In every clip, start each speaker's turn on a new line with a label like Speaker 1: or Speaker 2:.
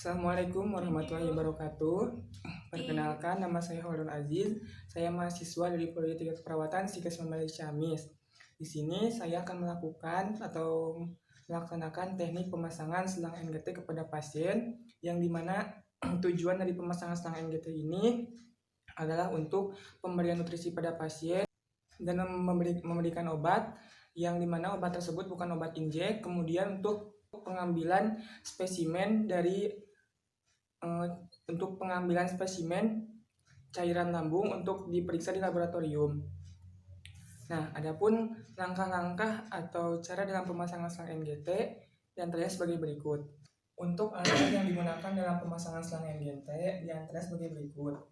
Speaker 1: Assalamualaikum warahmatullahi wabarakatuh. Perkenalkan, nama saya Holun Aziz. Saya mahasiswa dari Prodi 3 Keperawatan Psikes Malaysia Ciamis. Di sini saya akan melakukan atau melaksanakan teknik pemasangan selang NGT kepada pasien, yang dimana tujuan dari pemasangan selang NGT ini adalah untuk pemberian nutrisi pada pasien dan memberikan obat, yang dimana obat tersebut bukan obat injek. Kemudian untuk pengambilan spesimen cairan lambung untuk diperiksa di laboratorium. Nah, adapun langkah-langkah atau cara dalam pemasangan selang NGT diantaranya sebagai berikut. Untuk alat yang digunakan dalam pemasangan selang NGT diantaranya sebagai berikut.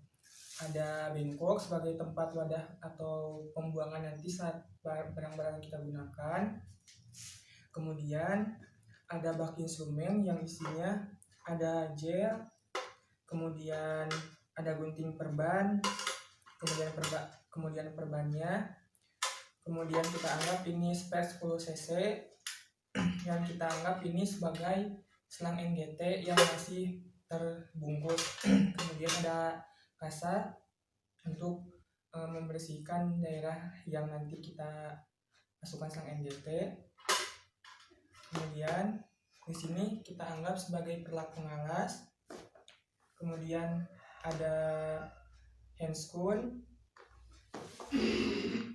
Speaker 1: Ada bengkok sebagai tempat wadah atau pembuangan nanti saat barang-barang yang kita gunakan. Kemudian ada bak instrumen yang isinya ada gel, kemudian ada gunting perban, kemudian perbannya. Kemudian kita anggap ini spare 10 cc yang kita anggap ini sebagai selang NGT yang masih terbungkus. Kemudian ada kasa untuk membersihkan daerah yang nanti kita masukkan selang NGT. Kemudian di sini kita anggap sebagai perlak pengalas. Kemudian ada handscoon,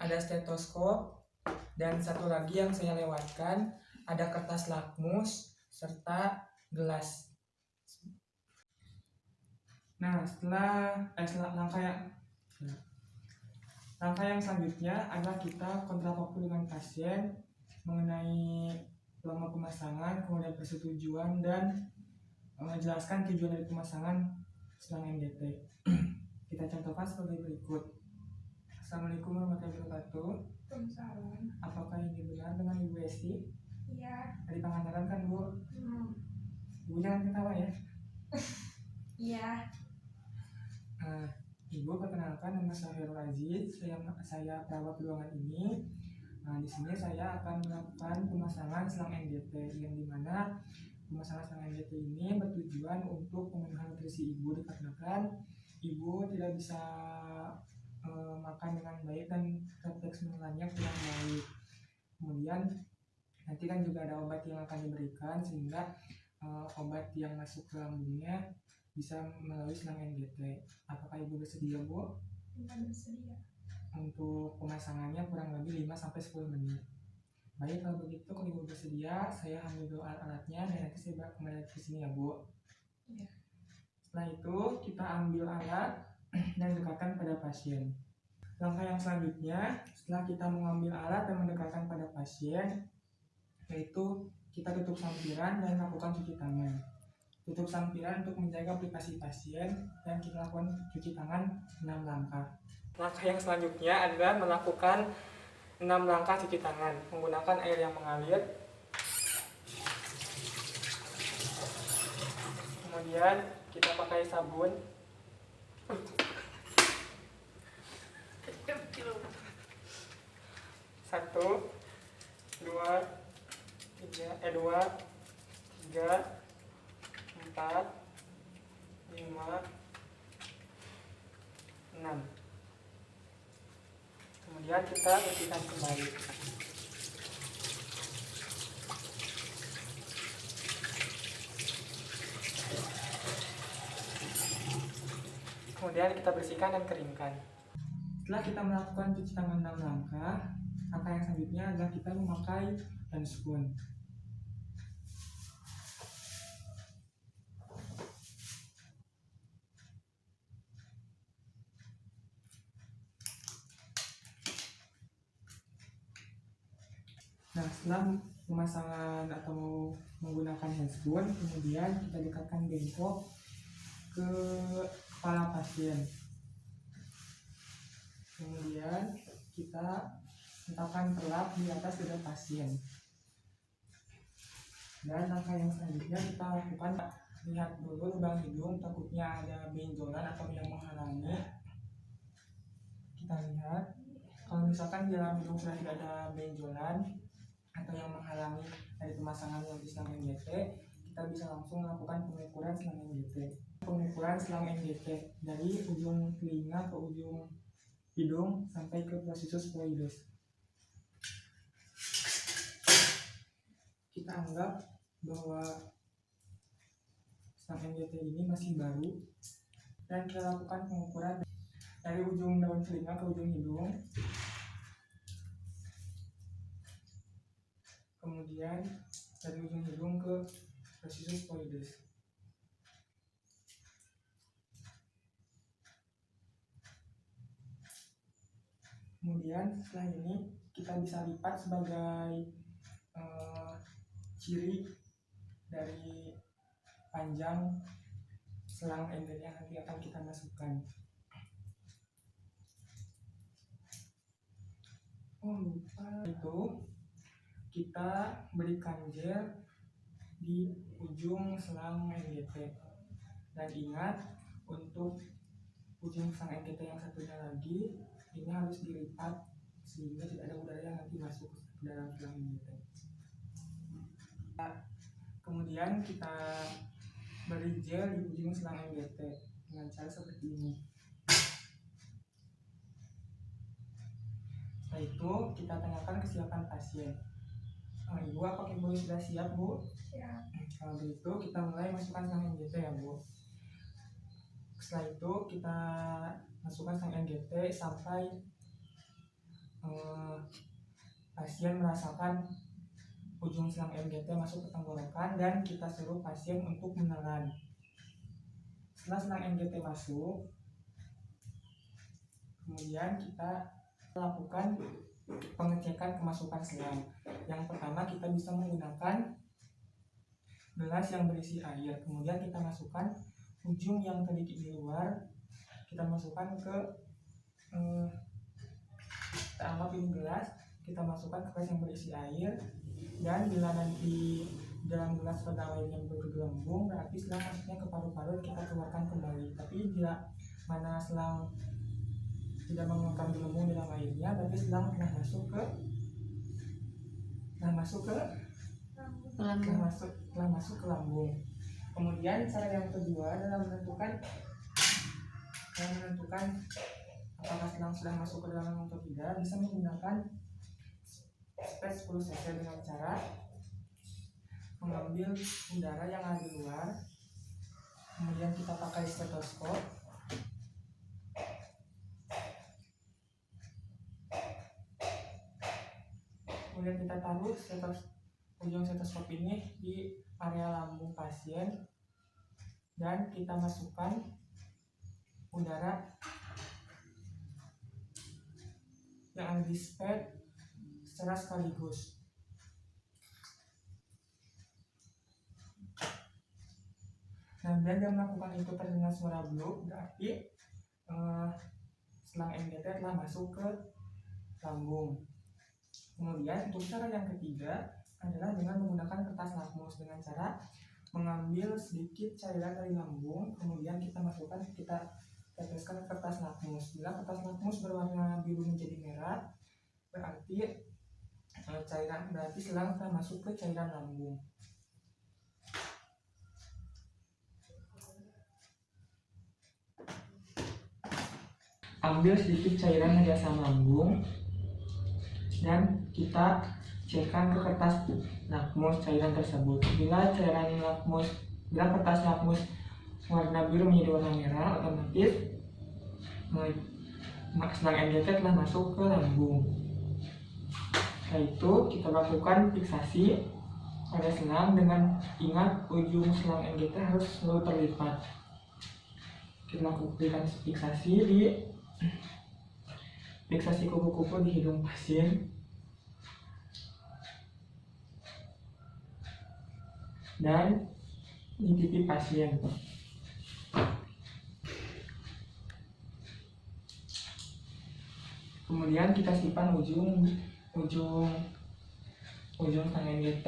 Speaker 1: ada stetoskop, dan satu lagi yang saya lewatkan ada kertas lakmus serta gelas. Nah, langkah yang selanjutnya adalah kita kontak waktu dengan pasien mengenai lama pemasangan, kemudian persetujuan, dan menjelaskan tujuan dari pemasangan selang NGT. Kita contohkan sebagai berikut. Assalamualaikum warahmatullahi wabarakatuh.
Speaker 2: Waalaikumsalam.
Speaker 1: Apakah ini benar dengan Ibu Esti?
Speaker 2: Iya.
Speaker 1: Dari Pangandaran kan, Bu? Ibu jangan ketawa ya.
Speaker 2: Iya.
Speaker 1: Ibu, perkenalkan, nama saya Holun Aziz. Saya perawat ruangan ini. Di sini saya akan melakukan pemasangan selang NGT, yang dimana pemasangan selang NGT ini bertujuan untuk pemenuhan nutrisi ibu, dikarenakan ibu tidak bisa makan dengan baik dan refleks mengulannya kurang baik. Kemudian nanti kan juga ada obat yang akan diberikan, sehingga obat yang masuk ke lambungnya bisa melalui selang NGT. Apakah ibu bersedia, Bu?
Speaker 2: Bersedia.
Speaker 1: Untuk pemasangannya kurang lebih 5-10 menit. Baik, kalau begitu, kalau ibu bersedia, saya ambil dulu alat-alatnya dan nanti saya kembali ke sini ya, Bu.
Speaker 2: Iya.
Speaker 1: Setelah itu kita ambil alat dan dekatkan pada pasien. Langkah yang selanjutnya, setelah kita mengambil alat dan mendekatkan pada pasien, yaitu kita tutup sampiran dan lakukan cuci tangan. Tutup sampiran untuk menjaga privasi pasien, dan kita lakukan cuci tangan 6 langkah. Langkah yang selanjutnya adalah melakukan 6 langkah cuci tangan menggunakan air yang mengalir. Kemudian kita pakai sabun. 1, 2, 3, 4, 5, 6. Kemudian kita bersihkan kembali. Kemudian kita bersihkan dan keringkan. Setelah kita melakukan cuci tangan 6 langkah yang selanjutnya adalah kita memakai handscoon. Nah, setelah pemasangan atau menggunakan handscoon, kemudian kita dekatkan bengkok ke kepala pasien. Kemudian kita letakkan perlak di atas dada pasien. Dan langkah yang selanjutnya kita lakukan, lihat dulu lubang hidung, takutnya ada benjolan atau yang menghalangi. Kita lihat, kalau misalkan di dalam hidung sudah tidak ada benjolan atau yang menghalangi dari pemasangan selang NGT, kita kita bisa langsung melakukan pengukuran selang NGT. Pengukuran selang NGT dari ujung telinga ke ujung hidung sampai ke processus ploides. Kita anggap bahwa selang NGT ini masih baru dan kita lakukan pengukuran dari ujung daun telinga ke ujung hidung, kemudian dari ujung hidung ke processus ploides. Kemudian setelah ini kita bisa lipat sebagai ciri dari panjang selang NGT yang nanti akan kita masukkan. Lupa itu kita berikan gel di ujung selang NGT, dan ingat untuk ujung selang NGT yang satunya lagi ini harus dilipat sehingga tidak ada udara yang nanti masuk ke dalam selang NGT. Kemudian kita beri gel di ujung selang NGT dengan cara seperti ini. Setelah itu kita tanyakan kesiapan pasien. Ibu, apakah Ibu sudah siap, Bu?
Speaker 2: Siap.
Speaker 1: Kalau begitu kita mulai masukkan selang NGT ya, Bu. Setelah itu kita masukkan selang NGT sampai pasien merasakan ujung selang NGT masuk ke tenggorokan, dan kita suruh pasien untuk menelan. Setelah selang NGT masuk, kemudian kita lakukan pengecekan kemasukan selang. Yang pertama kita bisa menggunakan gelas yang berisi air, kemudian kita masukkan ujung yang tadi di luar, kita masukkan ke kita anggap ini gelas, kita masukkan ke gelas yang berisi air, dan bila nanti dalam gelas pada air yang bergelembung berarti selang masuknya ke paru-paru, kita keluarkan kembali. Tapi bila mana selang tidak mengeluarkan gelembung dalam airnya, berarti selang telah masuk ke lambung. Kemudian cara yang kedua adalah menentukan apakah selang sudah masuk ke dalam atau tidak, bisa menggunakan space 10 cc dengan cara mengambil udara yang ada di luar, kemudian kita pakai stetoskop, kemudian kita taruh ujung stetoskop ini di area lambung pasien, dan kita masukkan udara yang ada di spade secara sekaligus. Dan bila melakukan itu terdengar suara bluk, berarti selang NGT telah masuk ke lambung. Kemudian untuk cara yang ketiga adalah dengan menggunakan kertas lakmus, dengan cara mengambil sedikit cairan dari lambung, kemudian kita masukkan, kita teteskan kertas lakmus. Bila kertas lakmus berwarna biru menjadi merah, berarti selang telah masuk ke cairan lambung. Ambil sedikit cairan dari asam lambung dan kita cairkan ke kertas lakmus cairan tersebut. Bila kertas lakmus warna biru menjadi warna merah, otomatis selang NGT telah masuk ke lambung. Setelah itu kita lakukan fiksasi pada selang, dengan ingat ujung selang NGT harus selalu terlipat. Kita lakukan fiksasi kupu-kupu di hidung pasien, dan di pipi pasien. Kemudian kita simpan ujung selang NGT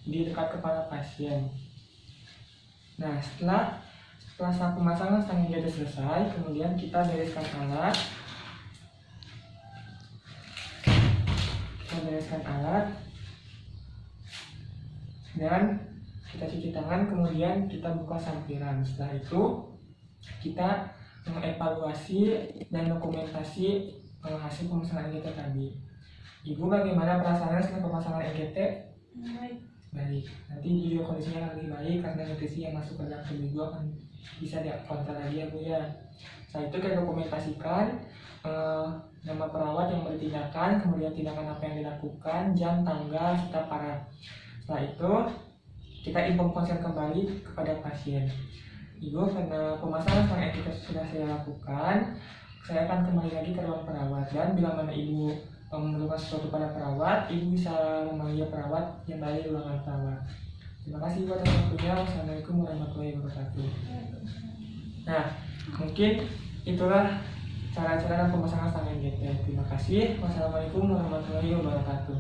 Speaker 1: di dekat kepala pasien. Nah, setelah pemasangan selang NGT selesai, kemudian kita bereskan alat, dan kita cuci tangan, kemudian kita buka sampiran. Setelah itu kita mengevaluasi dan dokumentasi hasil pemasangan EGT tadi. Ibu, bagaimana perasaannya setelah pemasangan EGT?
Speaker 2: Baik.
Speaker 1: Baik, nanti video kondisinya akan lebih baik karena nutrisi yang masuk ke dalam tubuh ibu akan bisa dikontrol lagi ya Bu ya. Setelah itu kita dokumentasikan nama perawat yang bertindakan, kemudian tindakan apa yang dilakukan, jam, tanggal, serta parah. Setelah itu kita info konsen kembali kepada pasien. Ibu, karena pemasangan selang EGT sudah saya lakukan, saya akan kembali lagi ke ruang perawat, dan bila mana ibu memerlukan sesuatu pada perawat, ibu bisa memanggil perawat yang dari ruangan perawat. Terima kasih buat waktunya. Wassalamualaikum warahmatullahi wabarakatuh. Nah, mungkin itulah cara-cara pemasangan selang EGT. Terima kasih. Wassalamualaikum warahmatullahi wabarakatuh.